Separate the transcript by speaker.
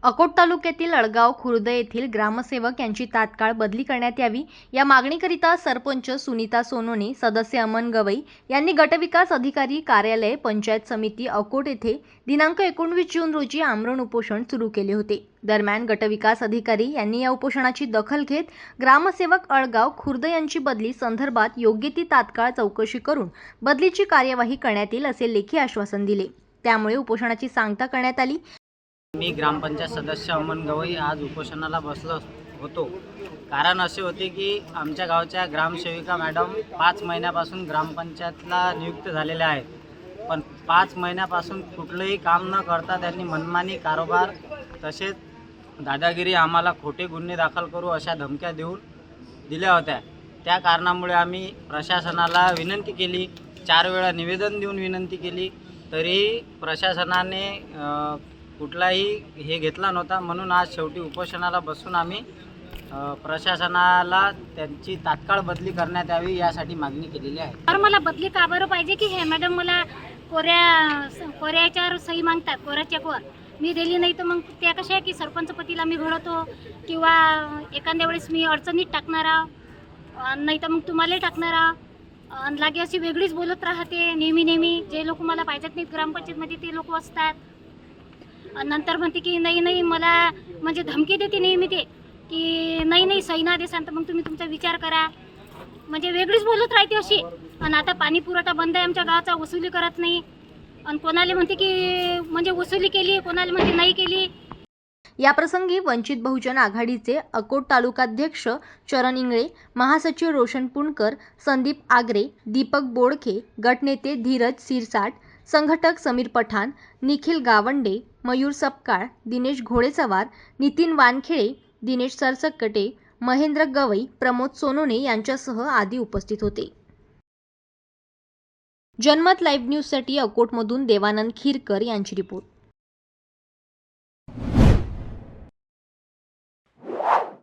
Speaker 1: अकोट तालुक्यातील अळगाव खुर्द येथील ग्रामसेवक यांची तात्काळ बदली करण्यात यावी या मागणीकरिता सरपंच सुनीता सोनोने, सदस्य अमन गवई यांनी गटविकास अधिकारी कार्यालय पंचायत समिती अकोट येथे दिनांक 19 जून रोजी आमरण उपोषण सुरू केले होते। दरम्यान गटविकास अधिकारी यांनी या उपोषणाची दखल घेत ग्रामसेवक अळगाव खुर्द यांची बदली संदर्भात योग्य ती तात्काळ चौकशी करून बदलीची कार्यवाही करण्यात येईल असे लेखी आश्वासन दिले। त्यामुळे उपोषणाची सांगता करण्यात आली।
Speaker 2: मी ग्रामपंचायत सदस्य अमन गवई आज उपोषणाला बसलो होतो। कारण असे होते की आमच्या गावच्या ग्रामसेविका मॅडम 5 महिन्यापासून ग्रामपंचायतला नियुक्त झालेल्या आहेत, पण 5 महिन्यापासून कुठलेही काम न करता त्यांनी मनमानी कारभार तसेच दादागिरी, आम्हाला खोटे गुन्हे दाखल करू अशा धमक्या दिल्या होत्या। त्या कारणामुळे आम्ही प्रशासनाला विनंती केली, 4 वेळा निवेदन देऊन विनंती केली, तरी प्रशासनाने कुठलाही हे घेतला नव्हता। म्हणून आज शेवटी उपोषणाला बसून आम्ही प्रशासनाला त्यांची तात्काळ बदली करण्यात यावी यासाठी मागणी केलेली आहे।
Speaker 3: तर मला बदली का बरं पाहिजे की हे मॅडम मला कोऱ्याच्यावर सही मागतात, कोऱ्या चेकवर मी दिली नाही तर मग त्या कशा आहे की सरपंचपतीला मी घडवतो किंवा एखाद्या वेळेस मी अडचणीत टाकणारा नाही तर मग तुम्हालाही टाकणारा आणि लागे अशी वेगळीच बोलत राहते नेहमी जे लोक मला पाहिजेत नाहीत ग्रामपंचायतमध्ये ते लोक असतात। नंतर म्हणते की नाही मला म्हणजे धमकी देते नेहमी ते की नाही सही ना देसान तर मग तुम्ही तुमचा विचार करा, म्हणजे वेगळीच बोलत राहते अशी। आणि आता पाणी पुरवठा बंद आहे आमच्या गावाचा, वसुली करत नाही आणि कोणाला म्हणते की म्हणजे वसुली केली, कोणाला म्हणते नाही केली।
Speaker 1: याप्रसंगी वंचित बहुजन आघाडीचे अकोट तालुकाध्यक्ष चरण इंगळे, महासचिव रोशन पुणकर, संदीप आगरे, दीपक बोडखे, गटनेते धीरज सिरसाट, संघटक समीर पठाण, निखिल गावंडे, मयूर सपकाळ, दिनेश घोडेसवार, नितीन वानखेडे, दिनेश सरसकटे, महेंद्र गवई, प्रमोद सोनोने यांच्यासह आदी उपस्थित होते। जनमत लाईव्ह न्यूजसाठी अकोटमधून देवानंद खीरकर यांची रिपोर्ट।